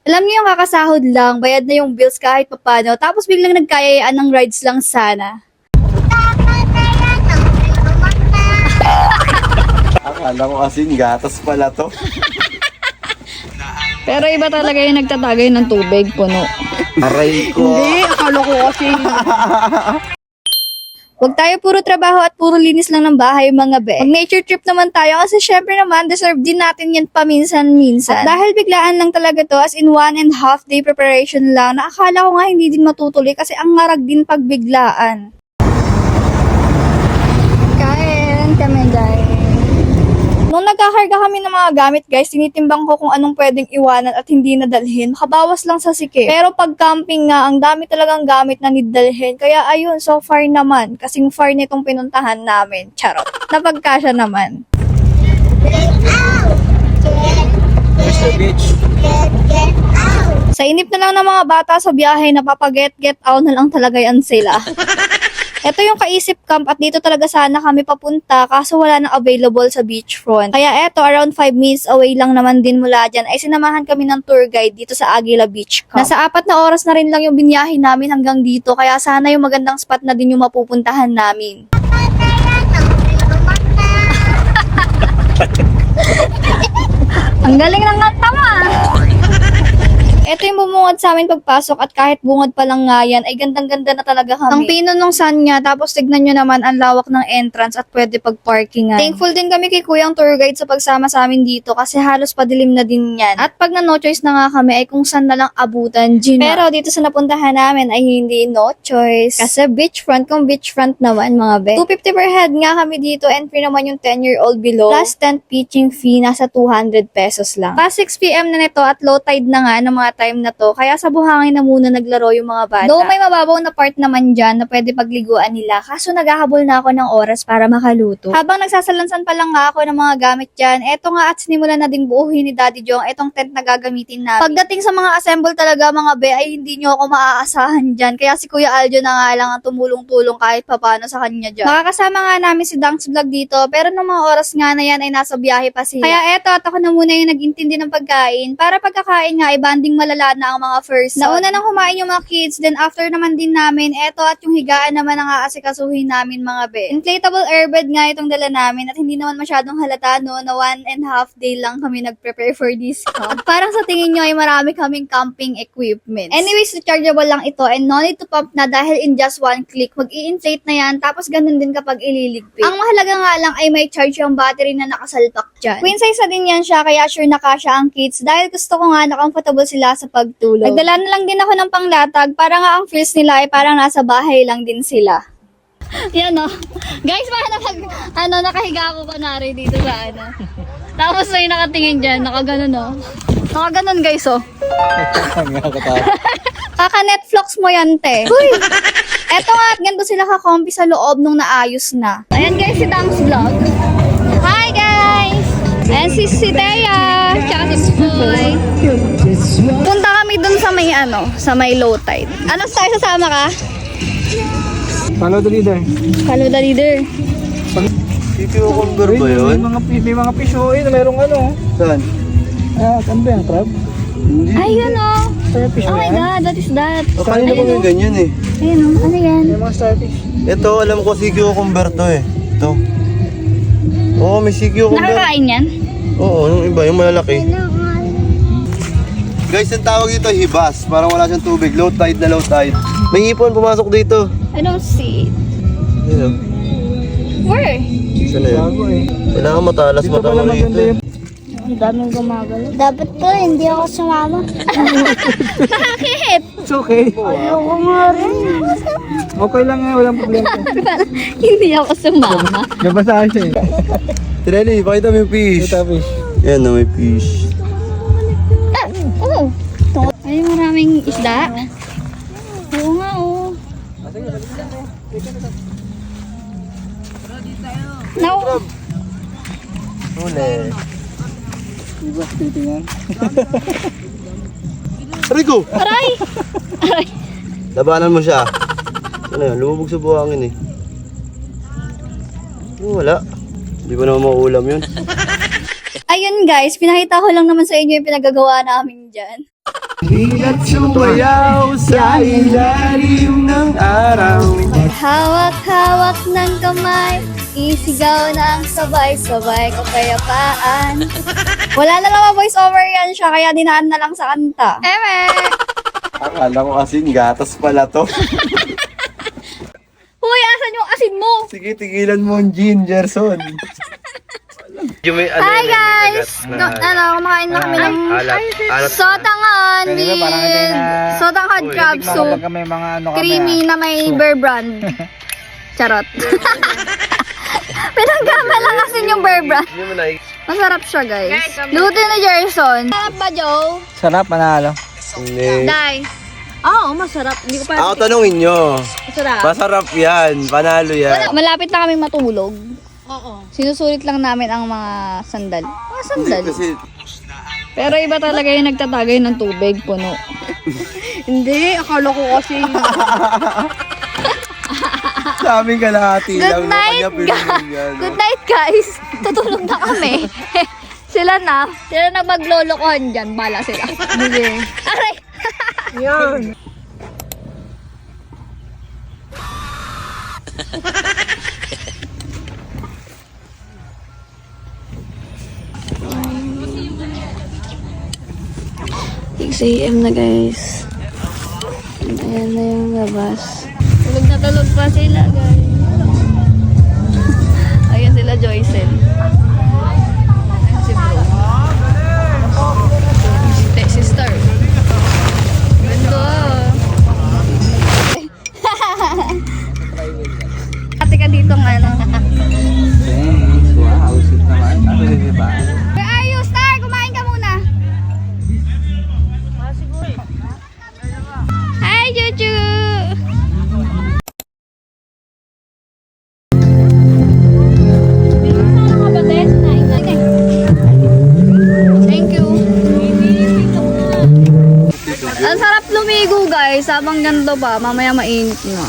Alam niyo yung kakasahod lang, bayad na yung bills kahit papano, tapos biglang nagkayayaan ng rides lang sana. Akala ko kasing gatas pala to. Pero iba talaga yung nagtatagay ng tubig, puno. Aray ko. Hindi, akala ko kasi. Huwag tayo puro trabaho at puro linis lang ng bahay mga be. Mag-nature trip naman tayo kasi syempre naman deserve din natin yan paminsan-minsan. At dahil biglaan lang talaga to, as in 1.5 day preparation lang, na akala ko nga hindi din matutuloy kasi ang ngarag din pagbiglaan. Kain kami, guys. Nung nagkakarga kami ng mga gamit guys, tinitimbang ko kung anong pwedeng iwanan at hindi nadalhin. Makabawas lang sa sikip. Pero pag camping nga, ang dami talagang gamit na nidalhin. Kaya ayun, so far naman. Kasing far nitong pinuntahan namin. Charot. Napagkasya naman. Where's the beach? Sa inip na lang ng mga bata sa biyahe, napapaget-get out na lang talaga yan sila. Ito yung Kaisip Camp at dito talaga sana kami papunta kaso wala nang available sa beachfront. Kaya eto, around 5 minutes away lang naman din mula dyan ay sinamahan kami ng tour guide dito sa Aguila Beach Camp. Nasa 4 na oras na rin lang yung binyahe namin hanggang dito kaya sana yung magandang spot na din yung mapupuntahan namin. Ang galing ng kanta mo, ah. Ito yung bumungad sa amin pagpasok at kahit bungad pa lang nga yan, ay gandang-ganda na talaga kami. Ang pino nung sun niya, tapos tignan nyo naman ang lawak ng entrance at pwede pagparkingan. Thankful din kami kay Kuyang Tour Guide sa pagsama sa amin dito kasi halos padilim na din yan. At pag na no choice na nga kami ay kung saan na lang abutan, Gina. Pero dito sa napuntahan namin ay hindi no choice. Kasi beachfront, kung beachfront naman mga be. 250 per head nga kami dito, entry naman yung 10-year-old below. Plus tent pitching fee, nasa 200 pesos lang. Past 6 PM na nito at low tide na nga ng mga time na to, kaya sa buhangin na muna naglaro yung mga bata. Though may mababaw na part naman dyan na pwede pagliguan nila, kaso naghahabol na ako ng oras para makaluto. Habang nagsasalansan pa lang nga ako ng mga gamit dyan, eto nga at sinimulan na ding buuhin ni Daddy Jong etong tent na gagamitin namin. Pagdating sa mga assemble talaga mga be, ay hindi nyo ako maaasahan dyan, kaya si Kuya Aljo na nga lang ang tumulong-tulong kahit papano sa kanya dyan. Makakasama nga namin si Dunks Vlog dito, pero nung mga oras nga na yan ay nasa biyahe pa sila. Kaya eto at ako na muna yung nag-intindi ng pagkain, para pagkakain nga ay banding malala na ang mga first. Nauna nang kumain yung mga kids, then after naman din namin, eto at yung higaan naman ang aasikasuhin namin mga be. Inflatable airbed nga itong dala namin at hindi naman masyadong halata no, na 1.5 day lang kami nag-prepare for this camp. Parang sa tingin nyo ay marami kaming camping equipment. Anyways, rechargeable lang ito and no need to pump na dahil in just one click, mag-i-inflate na yan, tapos ganun din kapag ililigpit. Ang mahalaga nga lang ay may charge yung battery na nakasalpak dyan. Queen size na din yan siya, kaya sure na kasya ang kids dahil gusto ko nga na comfortable sila sa pagtulog. Nagdala na lang din ako ng panglatag para nga ang feels nila ay parang nasa bahay lang din sila. Yan, oh. Guys, paano nakahiga ako kunwari dito sa ano. Tapos may nakatingin dyan, nakaganon, oh. Nakaganon, guys, oh. Kaka-Netflix mo yan, te. Uy! Eto nga, at ganito sila kakompi sa loob nung naayos na. Ayan, guys, si Dunks Vlog. Hi, guys! Ayan si Thea, tsaka si Boy. Punta kami dun sa may sa may low tide. Ano tayo, sasama ka? Follow the leader. Follow the leader. Cucumber ba yun? May mga fish oh, merong ano. Saan? Ano ba yung crab? Hindi. Ayun oh. Starfish Oh ba my yan? God, what is that? Kanina pa may ganyan eh. Ayun oh, ano yan? May mga starfish. Ito, alam ko si cucumber to eh. Ito. Oo, may si cucumber. Nakakain yan? Oo, yung iba, yung malalaki. Guys, ang tawag dito hibas. Parang wala siyang tubig. Low tide na low tide. May hipon pumasok dito. I don't see it. Yun o. Where? Saan na yun? Bago eh. Kailangan matalas Dito pala matawag maganda dito. yung... Ang daming gumagalaw. Dapat to, hindi ako sumama. Bakit? It's okay. Ayoko nga rin. Okay lang nga, walang problema. Hindi ako sumama. Nabasahan siya eh. Tirelli, pakita mo yung fish. Ito fish. Yan na, may fish. Oo. Ay, maraming isda. Oo nga, oo. No. Huli. Diba, titingnan. Rico! Aray! Aray. Labanan mo siya. Ano yun? Lumubog sa buhangin eh. Wala. Hindi ko naman maulam yun. Ayun guys, pinakita ko lang naman sa inyo yung pinagagawa namin dyan. At sumayaw sa ilalim ng araw. Hawak-hawak ng kamay, isigaw ng sabay-sabay kapayapaan. Wala na lang voice over yan siya, kaya dinaan na lang sa kanta. Eme! Akala ko asin, gatas pala to. Huy, asan yung asin mo? Sige, tigilan mo ang Gingerson. Hi guys! Kumakain na kami ng sotangan with sotanghon crab soup. Kami mga ano kami. Creamy na may Bear Brand. Charot. Pinagkama lang kasi yung Bear Brand. Masarap siya guys. Luto ni Jerson. Sarap ba, Joe? Sarap, panalo. Hindi. Dai. Oo, masarap. Hindi ko pa. Ako tanungin nyo. Masarap. Masarap yan. Panalo yan. Malapit na kami matulog. Oo. Sinusulit lang namin ang mga sandal. Mga sandal. Kasi Pero iba talaga yung nagtatagay ng tubig, puno. Hindi, akala ko kasi. sa aming kalahati lang. Good night, Good night guys. Tutulog na kami. Sila na. Sila na maglolokohan dyan, bala sila. Sige. Aray! Yan. AM na guys. Ayan na yung labas. Tulog na tulog pa sila, guys. Ayan sila Joycel. Ayan si Bro. Si Star. Ganda. Ate ka dito nga ano. Thanks. Wow, sweet naman. Ano din ba? Where are you, Star? Kumain ka muna. Hi, Juju! Thank you. Ang sarap lumigo guys, habang ganito pa, mamaya mainit na.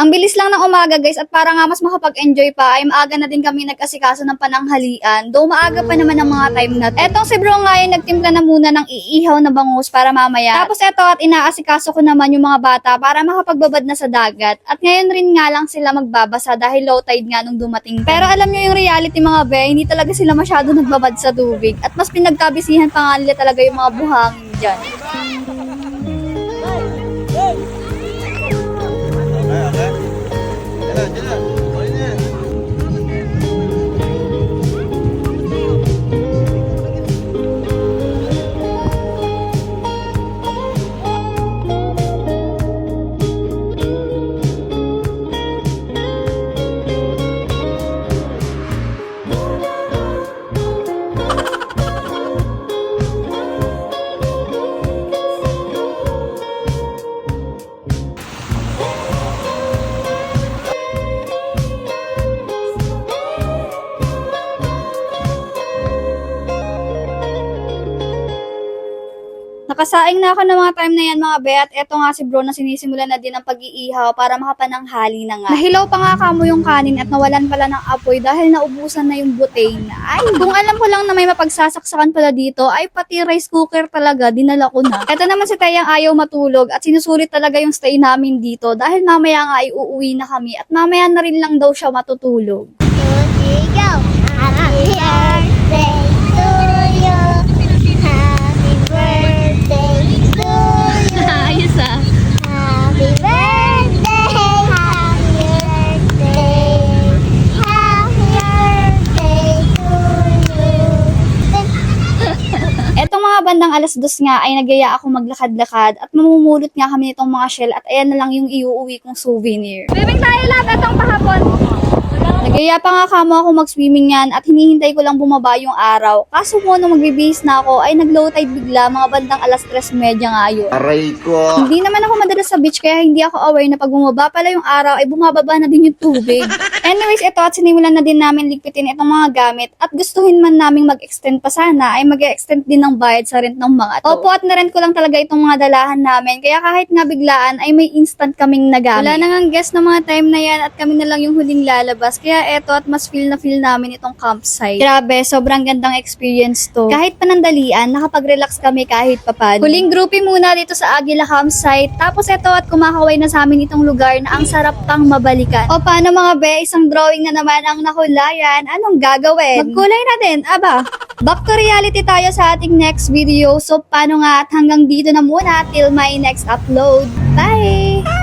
Ang bilis lang ng umaga guys at para nga mas makapag-enjoy pa ay maaga na din kami nag-asikaso ng pananghalian. Though maaga pa naman ang mga time na to. Etong si Bro nga yung nagtimpla na muna ng iihaw na bangus para mamaya. Tapos eto at inaasikaso ko naman yung mga bata para makapagbabad na sa dagat. At ngayon rin nga lang sila magbabasa dahil low tide nga nung dumating. Pero alam nyo yung reality mga be, hindi talaga sila masyado nagbabad sa tubig. At mas pinagkabisihan pa nga nila talaga yung mga buhangin dyan. Nakasaing na ako ng mga time na yan mga be at eto nga si Bro na sinisimulan na din ang pag-iihaw para makapananghali na nga. Nahilaw pa nga kamo yung kanin at nawalan pala ng apoy dahil naubusan na yung butane. Ay, kung alam ko lang na may mapagsasaksakan pala dito ay pati rice cooker talaga dinala ko na. Eto naman si Tayang ayaw matulog at sinusulit talaga yung stay namin dito dahil mamaya nga ay uuwi na kami at mamaya na rin lang daw siya matutulog. Happy birthday to you. Happy birthday to you. Ayos ah. Happy birthday. Happy birthday. Happy birthday to you. Etong mga bandang alas 2 nga ay nagyaya ako maglakad-lakad at mamumulot nga kami nitong mga shell at ayan na lang yung iuuwi kong souvenir. Swimming tayo lahat atong pahapon. Nagyaya pa nga kamo ako mag-swimming yan at hinihintay ko lang bumaba yung araw. Kaso mo nung magbibihis na ako ay nag-low tide bigla mga bandang alas 3:30 nga yun. Aray ko. Hindi naman ako madalas sa beach kaya hindi ako aware na pag bumaba pala yung araw ay bumababa na din yung tubig. Anyways, ito at sinimulan na din namin ligpitin itong mga gamit at gustuhin man naming mag-extend pa sana ay mag-extend din ng bayad sa rent ng mga to. Opo, at na-rent ko lang talaga itong mga dalahan namin kaya kahit nga biglaan ay may instant kaming nagamit. Wala nang ang guest na mga time na yan at kami na lang yung huling lalabas kaya eto at mas feel na feel namin itong campsite. Grabe, sobrang gandang experience to. Kahit panandalian, nakapag-relax kami kahit papano. Huling groupie muna dito sa Aguila Campsite tapos eto at kumakaway na sa amin itong lugar na ang sarap pang mabalikan. O paano mga be, isang drawing na naman ang nakulayan. Anong gagawin? Magkulay na din, aba. Back to reality tayo sa ating next video. So paano nga at hanggang dito na muna till my next upload. Bye!